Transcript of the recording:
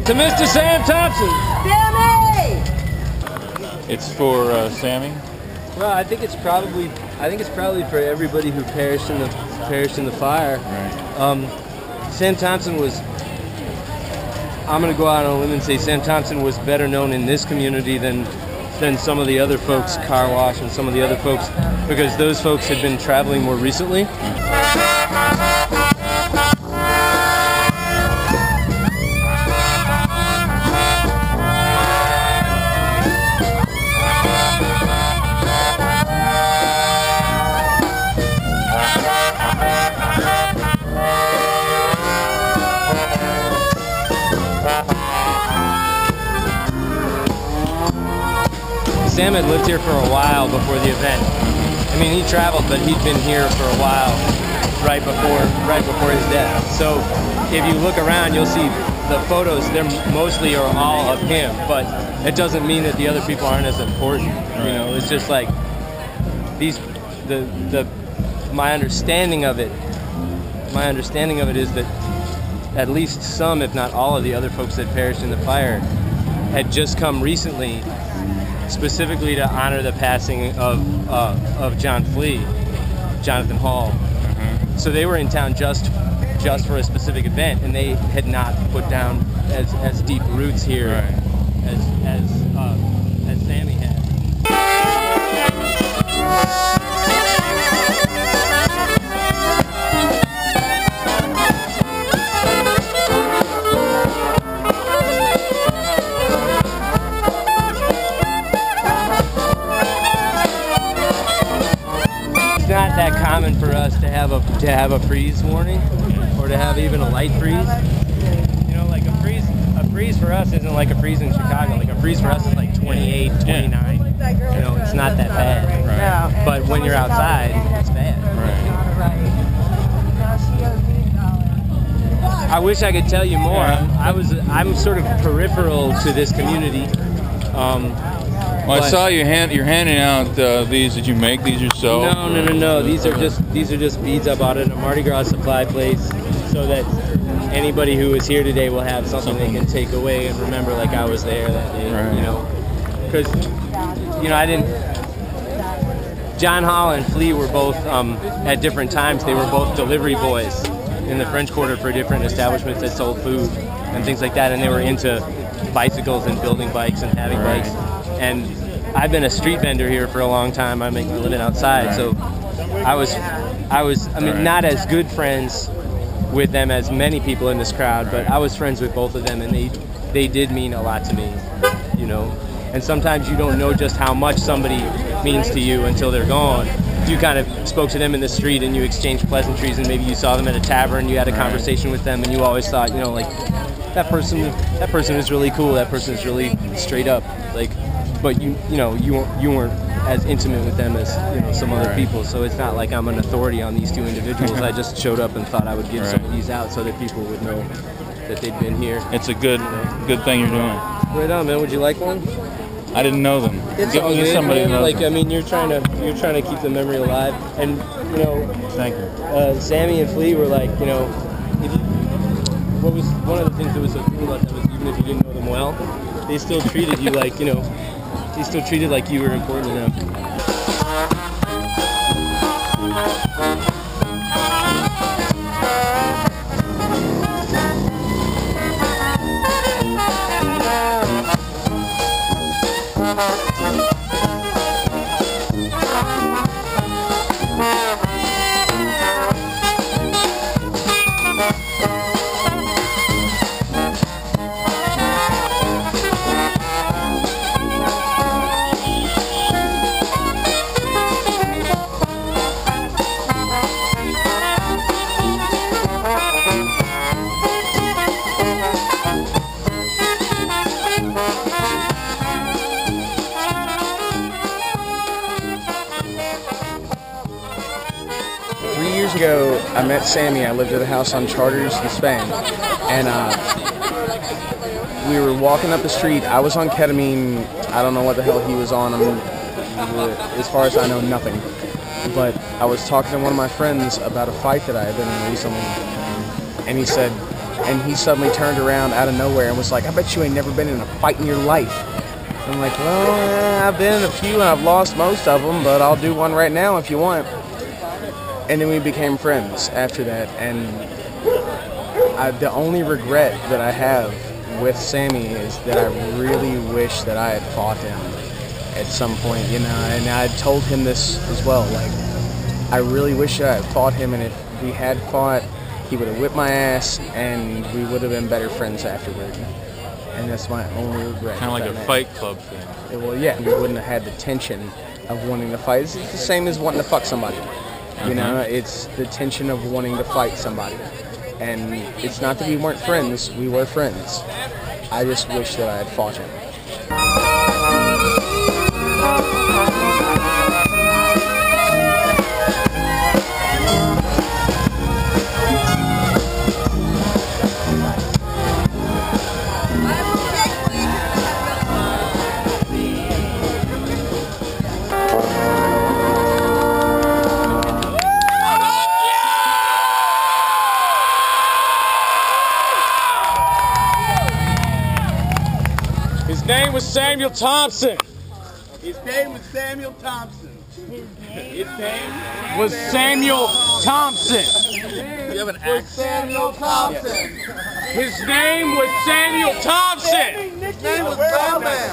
To Mr. Sam Thompson. Sammy! It's for Sammy. Well, I think it's probably for everybody who perished in the fire. Right. Sam Thompson was. I'm gonna go out on a limb and say Sam Thompson was better known in this community than some of the other folks, Car Wash and some of the other folks, because those folks had been traveling more recently. Sam had lived here for a while before the event. I mean, he traveled, but he'd been here for a while right before his death. So if you look around, you'll see the photos, they're mostly are all of him, but it doesn't mean that the other people aren't as important. You know, it's just like my understanding of it is that at least some, if not all, of the other folks that perished in the fire had just come recently, specifically to honor the passing of Jonathan Hall. So they were in town just for a specific event, and they had not put down as deep roots here as Sammy had. Not that common for us to have a freeze warning, or to have even a light freeze. You know, like a freeze for us isn't like a freeze in Chicago. Like a freeze for us is like 28, 29. You know, it's not that bad. Right. But when you're outside, it's bad. Right. I wish I could tell you more. I'm sort of peripheral to this community. Well, I saw you're handing out these. Did you make these yourself? No. These are just beads I bought at a Mardi Gras supply place, so that anybody who is here today will have something they can take away and remember, like I was there that day. Right. You know, because I didn't. John Hall and Flea were both at different times. They were both delivery boys in the French Quarter for different establishments that sold food and things like that, and they were into bicycles and building bikes and having bikes. And I've been a street vendor here for a long time. I make a living outside, so I was not as good friends with them as many people in this crowd, but I was friends with both of them, and they did mean a lot to me, you know. And sometimes you don't know just how much somebody means to you until they're gone. You kind of spoke to them in the street, and you exchanged pleasantries, and maybe you saw them at a tavern, you had a conversation with them, and you always thought, you know, like, that person is really cool, that person is really straight up, like. But you weren't as intimate with them as some other people, so it's not like I'm an authority on these two individuals. I just showed up and thought I would give some of these out so that people would know that they'd been here. It's a good thing you're doing. Right on, man. Would you like one? I didn't know them. It's all good, somebody man. knows Like, them. I mean, you're trying to keep the memory alive, and Thank you. Sammy and Flea were like, what was one of the things that was so cool about them is even if you didn't know them well, they still treated you like, they still treated like you were important to them. Ago, I met Sammy. I lived at a house on Charters in Spain, and we were walking up the street. I was on ketamine. I don't know what the hell he was on. As far as I know, nothing. But I was talking to one of my friends about a fight that I had been in recently, and he said, and he suddenly turned around out of nowhere and was like, "I bet you ain't never been in a fight in your life." I'm like, "Well, I've been in a few and I've lost most of them, but I'll do one right now if you want." And then we became friends after that, and the only regret that I have with Sammy is that I really wish that I had fought him at some point, you know, and I told him this as well, like, I really wish I had fought him, and if we had fought, he would have whipped my ass, and we would have been better friends afterward. And that's my only regret. Kind of like a Fight Club thing. Well, yeah, we wouldn't have had the tension of wanting to fight. It's the same as wanting to fuck somebody. You know, it's the tension of wanting to fight somebody. And it's not that we weren't friends, we were friends. I just wish that I had fought him. His name was Samuel Thompson. His name was Samuel Thompson. His name was Samuel Thompson. You have an accent? Samuel Thompson. His name was Samuel Thompson. His name was Bellman.